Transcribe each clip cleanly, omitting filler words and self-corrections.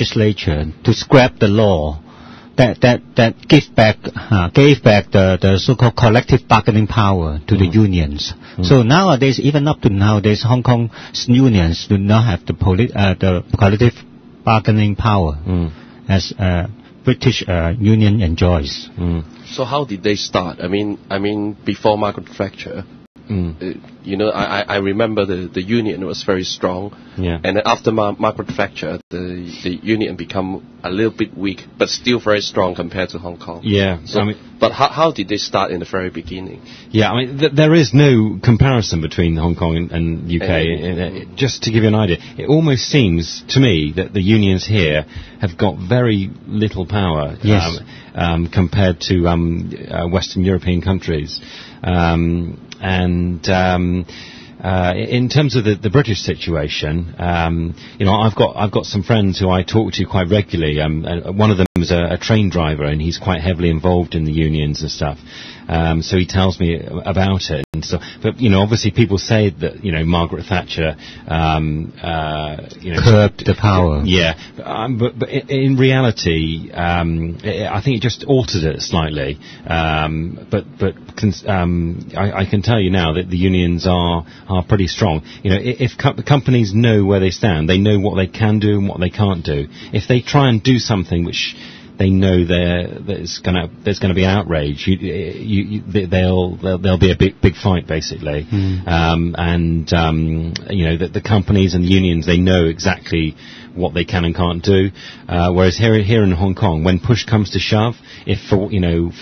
legislature to scrap the law that gave back the so-called collective bargaining power to the unions. So nowadays, even up to nowadays, Hong Kong's unions do not have the collective bargaining power as British union enjoys. So how did they start? I mean, before Margaret Thatcher, I remember the union was very strong. Yeah. And then after Margaret Thatcher, the union become a little bit weak, but still very strong compared to Hong Kong. Yeah. So, but how did they start in the very beginning? Yeah, I mean, there is no comparison between Hong Kong and UK. Just to give you an idea, it almost seems to me that the unions here have got very little power compared to Western European countries. In terms of the British situation, I've got some friends who I talk to quite regularly. One of them is a train driver, and he's quite heavily involved in the unions and stuff. So he tells me about it. And so, but obviously people say that Margaret Thatcher, curbed the power. Yeah, but in reality, I think it just altered it slightly. I can tell you now that the unions are pretty strong. If companies know where they stand, they know what they can do and what they can't do. If they try and do something which they know there's going to be outrage, there'll be a big fight basically. The companies and the unions, they know exactly what they can and can't do. Whereas here in Hong Kong, when push comes to shove, if for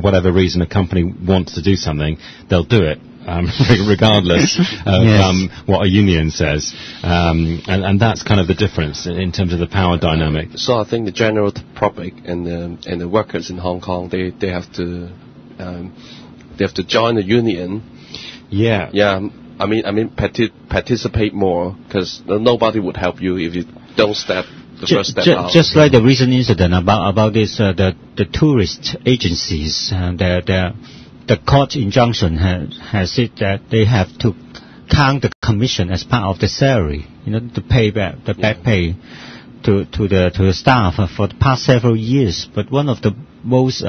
whatever reason a company wants to do something, they'll do it. Regardless of what a union says, and that's kind of the difference in terms of the power dynamic. So I think the general public and the workers in Hong Kong, they have to join the union. Yeah. I mean, participate more, because nobody would help you if you don't step the first step out. Just like the recent incident about this, the tourist agencies, the court injunction has said that they have to count the commission as part of the salary, to pay back the back pay to the staff for the past several years. But one of the most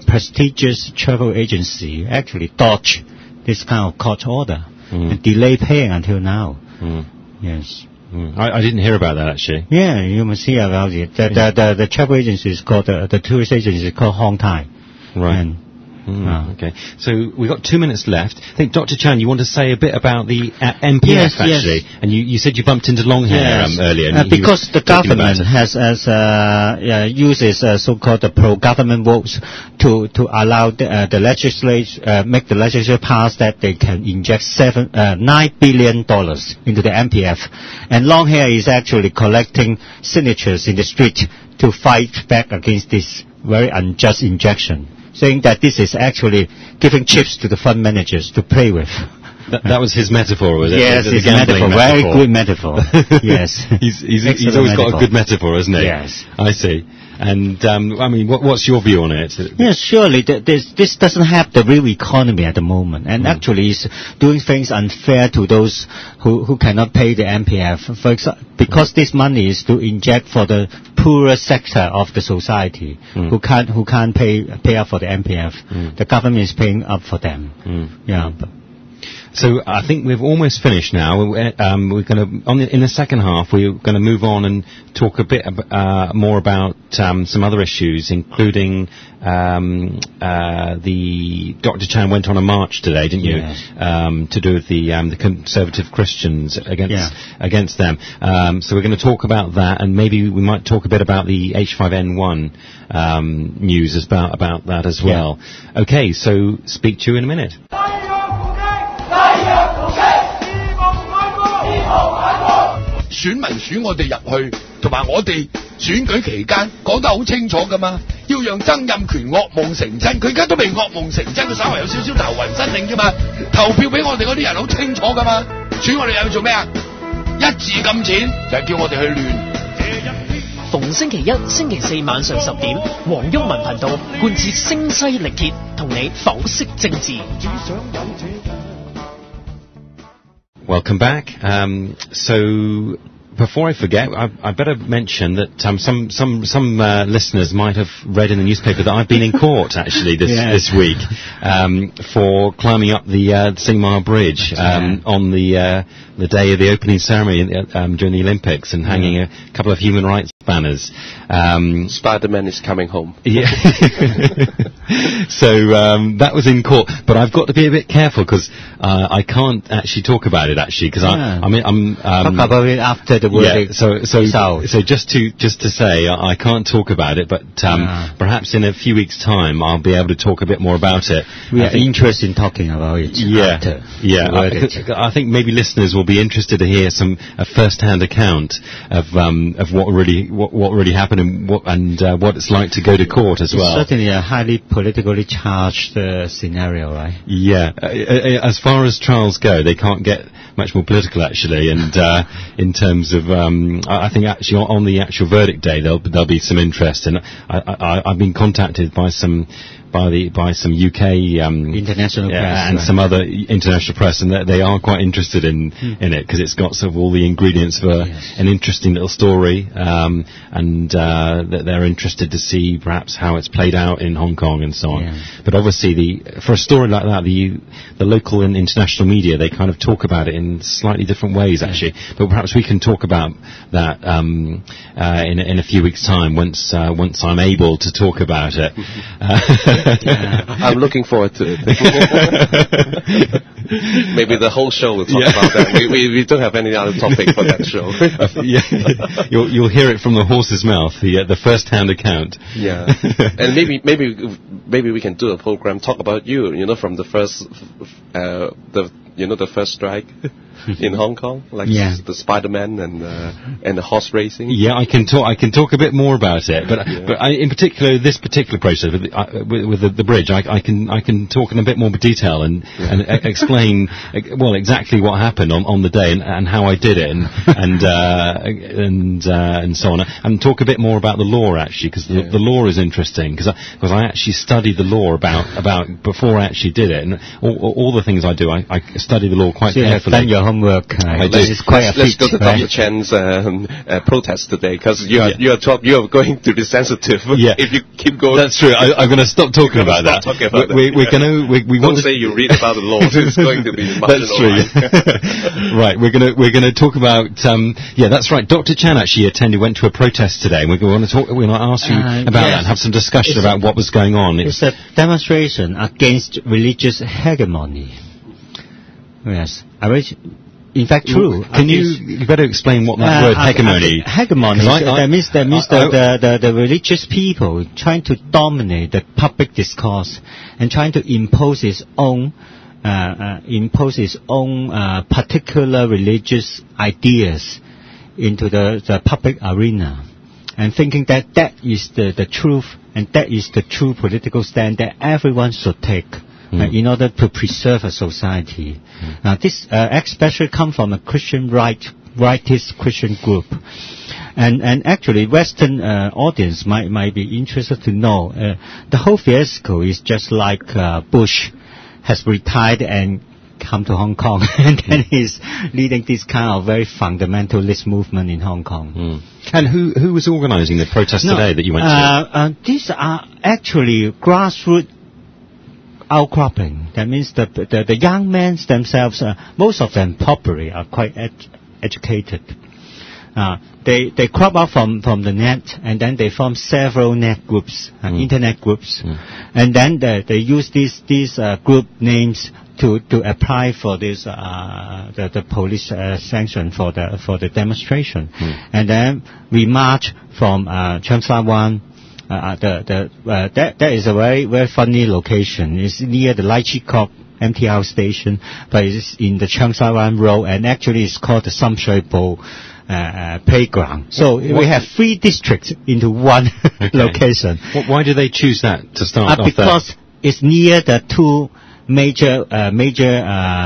prestigious travel agency actually dodged this kind of court order and delayed paying until now. Yes. I didn't hear about that actually. Yeah, you must hear about it. The travel agency is called the tourist agency is called Hong Tai. Right. Okay, so we've got 2 minutes left. I think, Dr. Chan, you want to say a bit about the MPF, actually? Yes. And you said you bumped into Longhair earlier. Because the government uses so-called pro-government votes to allow the legislature, make the legislature pass that they can inject $9 billion into the MPF. And Longhair is actually collecting signatures in the street to fight back against this very unjust injection, saying that this is actually giving chips to the fund managers to play with. That was his metaphor, was it? Yes, his metaphor. Very good metaphor. Yes. He's always got a good metaphor, hasn't he? Yes. I see. And, what's your view on it? Yes, surely this doesn't have the real economy at the moment, and actually is doing things unfair to those who cannot pay the MPF. For example, because this money is to inject for the poorer sector of the society who can't pay up for the MPF. The government is paying up for them. So I think we've almost finished now. We're going to, in the second half, we're going to move on and talk a bit more about some other issues, including the Dr. Chan went on a march today, didn't you? Yes. To do with the conservative Christians against them. So we're going to talk about that, and maybe we might talk a bit about the H5N1 news about that as well. Okay, so speak to you in a minute. 選民選我哋入去，同埋我哋選舉期間講得好清楚噶嘛，要讓曾蔭權噩夢成真，佢而家都未噩夢成真，佢稍為有少少頭暈身㷫啫嘛，投票俾我哋嗰啲人好清楚噶嘛，選我哋又要做咩啊？一字禁錢就係叫我哋去亂。逢星期一、星期四晚上10點，黃毓民頻道貫徹聲嘶力竭，同你剖析政治。 Welcome back. So before I forget, I better mention that some listeners might have read in the newspaper that I've been in court actually this week for climbing up the Singmar Bridge on the day of the opening ceremony during the Olympics and hanging a couple of human rights banners. Spider-Man is coming home. Yeah. So that was in court, but I've got to be a bit careful because I can't actually talk about it because I'm talk about it after the verdict. So just to say I can't talk about it, but perhaps in a few weeks' time I'll be able to talk a bit more about it. We are interested in talking about it. After the verdict. I think maybe listeners will be interested to hear a first-hand account of what really happened and what it's like to go to court as well. It's certainly a highly politically charged scenario, right? Yeah. As far as trials go, they can't get much more political actually, and in terms of I think actually on the actual verdict day there'll be some interest, and I've been contacted by some UK international press and some other international press, and they are quite interested in it because it's got sort of all the ingredients for an interesting little story, and that they're interested to see perhaps how it's played out in Hong Kong and so on. But obviously for a story like that, the local and international media, they kind of talk about it in slightly different ways actually. But perhaps we can talk about that in a few weeks' time once I'm able to talk about it. I'm looking forward to it. Maybe the whole show will talk about that. We don't have any other topic for that show. You'll hear it from the horse's mouth, the first-hand account. Yeah, and maybe we can do a program talk about you. From the first the first strike in Hong Kong, the Spider-Man and the horse racing. Yeah, I can talk a bit more about it, but in particular this particular process with the bridge, I can talk in a bit more detail and explain exactly what happened on the day and how I did it and so on, and talk a bit more about the law actually, because the law is interesting because I actually studied the law about before I actually did it, and all the things I do I study the law quite carefully. Your homework. Let's go to Dr. Chen's protest today, because you are going to be sensitive if you keep going. That's true. I'm going to stop talking about that. We don't say you read about the law. It's going to be that's true. Right. We're going to talk about. That's right. Dr. Chen actually went to a protest today, and we're going to ask you about that and have some discussion about what was going on. It's a demonstration against religious hegemony. Yes, in fact, true. Can you better explain what that word hegemony? Hegemony. That means the religious people trying to dominate the public discourse and trying to impose its own particular religious ideas into the public arena, and thinking that is the truth and that is the true political stand that everyone should take. In order to preserve a society. Now, this especially comes from a Christian rightist Christian group. And actually, Western audience might be interested to know the whole fiasco is just like Bush has retired and come to Hong Kong, and then he's leading this kind of very fundamentalist movement in Hong Kong. And who was organizing the protest today that you went to? These are actually grassroots outcropping. That means the young men themselves, most of them probably are quite educated. They crop out from the net, and then they form several net groups, internet groups, and then they use these group names to apply for this the police sanction for the demonstration, and then we march from Cheung Sha Wan. That is a very, very funny location. It's near the Lai Chi Kok MTR station, but it's in the Cheung Sha Wan Road, and actually it's called the Sam Shui Po playground. So we have 3 districts into one location. Why do they choose that to start off there? Because it's near the 2 major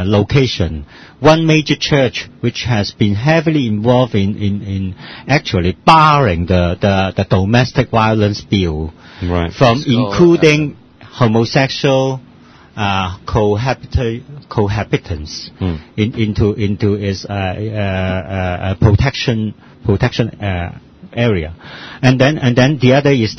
location. One major church which has been heavily involved in actually barring the domestic violence bill, from including homosexual cohabitants into its protection area, and then the other is